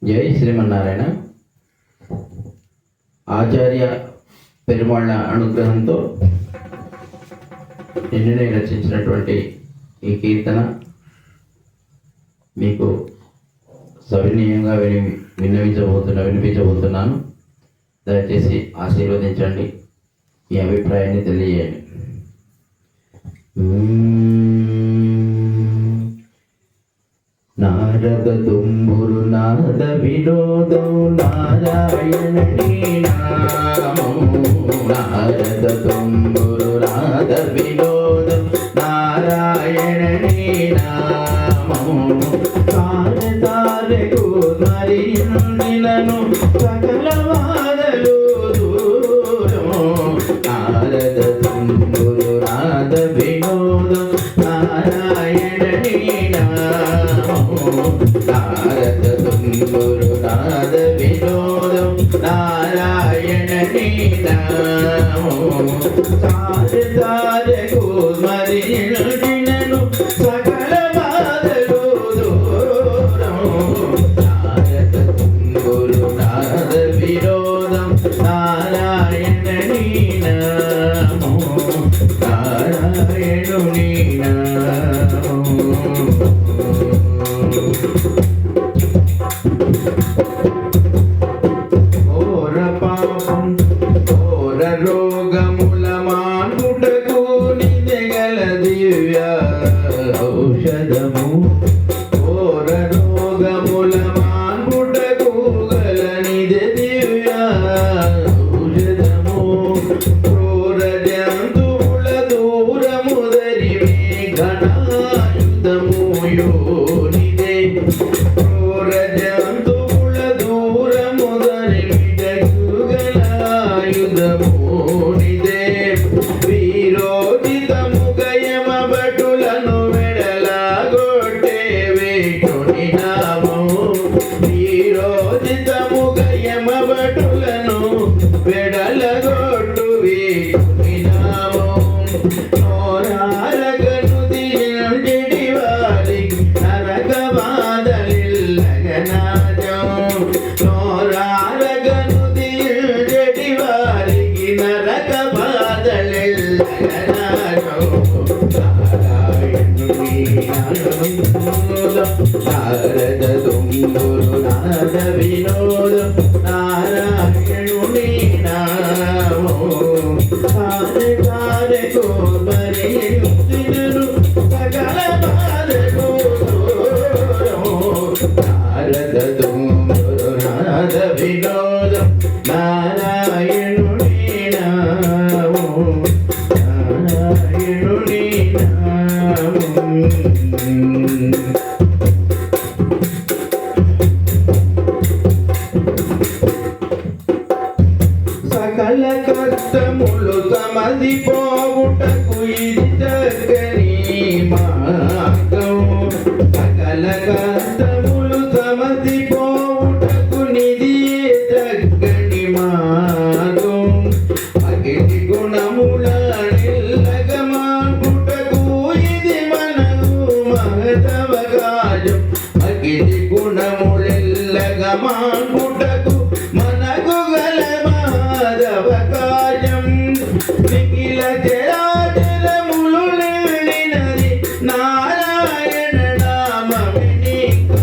జై శ్రీమన్నారాయణ. ఆచార్య పెరుమాళ్ళ అనుగ్రహంతో నిన్ననే రచించినటువంటి ఈ కీర్తన మీకు సవినీయంగా వినిపించబోతున్నాను. దయచేసి ఆశీర్వదించండి, మీ అభిప్రాయాన్ని తెలియజేయండి. నారద తుంబురు నాద వినోదం నారాయణ నామో. నారద తుంబురు నాద వినోదం నారాయణ నామో. తారె తారెకు మరియుండినను సకల వాదలు దూరం. నారద తుంబురు నాద వినోదం నారాయణ నారద తుంబురు నాద వినోదం నారాయణ నామో. తారె తారెకు మరియుండినను సకల వాదలు దూరం. నారద తుంబురు నాద వినోదం నారాయణ నామో. నారాయణుని నామో. ఘోర పాపం ఘోర రోగముల మానుటకు నిజగల దివ్య ఔషధము. ఘోర రోగముల మానుటకు గల నిజ దివ్య ఔషధము. క్రూర జంతువుల దూరము దరిమే ఘనాయుధము యోనిదే. క్రూర జంతువుల దూరము దరిమిటకు గల ఆయుధము నిదే. వీరోచితము గయమ భటులను వెడలాగొట్టే వేటుని నామో. వీరోచితము గయమ భటులను వెడలగొట్టు వేటుని నామో. నోరారగను దిండి వారికి నరక బాధలిల్లగనాజం. నోరారగను దిండి వారికి నరక బాధలిల్లగనాజం. నారాయణుని నామోదం నారద తుంబురు నాద వినోదం నారాయణుని నామో. తారె తారెకు మరియుండినను సకల బాధలు దూరం. నారద తుంబురు నాద వినోదం నారాయణుని నామో. నారాయణుని నామో. సకల కష్టములు తమది పోవుటకు ఇది చక్కని మార్గం. సకల కష్టములు తమది పోవుటకు నిది చక్కని మార్గం. అగిటి గుణముల నిల్లగమాకుటకు ఇది మనకు మహదవకాశం. అగిటి గుణములెల్లగమాకుటకు మనకు గల మహదవకాశం. నిఖిల చరాచరములు నిండినది నారాయణ నామమే నీకు.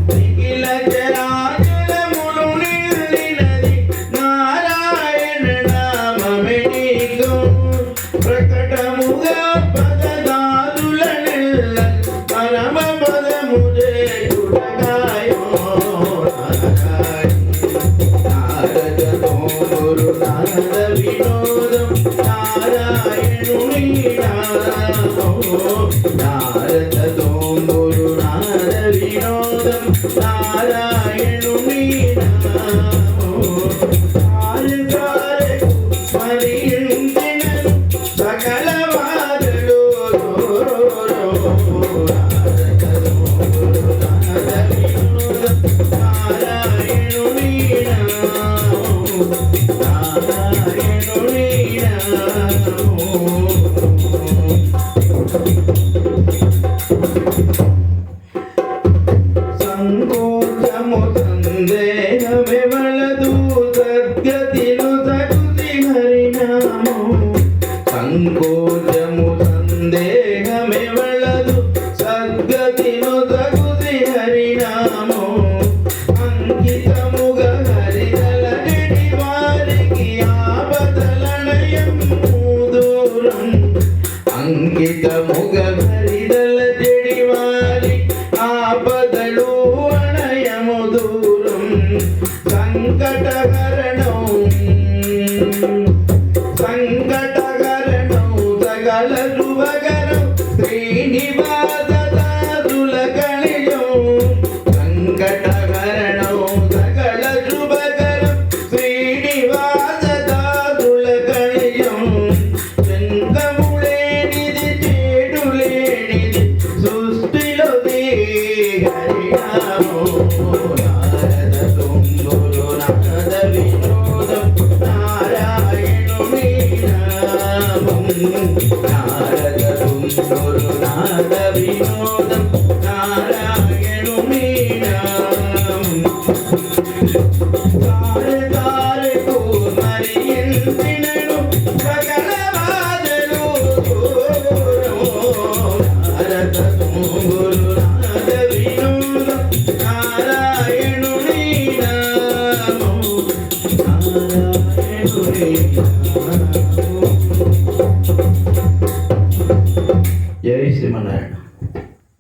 నిఖిల చరాచరములు నిండినది నారాయణ నామమే నీకు. ప్రకటముగా పదదారుల నిల్ల పరమ పదము చేయుటకాయో. నారద తుంబురు నాద వినోదం నారాయణుని నామో. నారద తుంబురు నాద వినోదం నారాయణుని నామో. తారె తారెకు మరియుండినను సకల వాదలు దూరం. నారద తుంబురు నాద వినోదం నారాయణుని నామో. నారాయణుని నామో. సంకోచము బాధలు అణయము దూరం సంకటహరణం సంకటహరణం సకల శుభకరం శ్రీనివాస దాసుల కలియం సంకటహరణం సకల శుభకరం శ్రీనివాస దాసుల కలియం శంకములేనిది చేడులేనిది సృష్టిలో హరినామో నారద తుంగురు నాద వినోదం నారాయణుని నామం నారద తుంగురు నాద వినోదం నారాయణుని నామం తారే తారకు మరియించినను సకల బాధలు దూరం నారద తుంగురు నాద వినోదం నారాయణుని నామం నారాయణుని నామం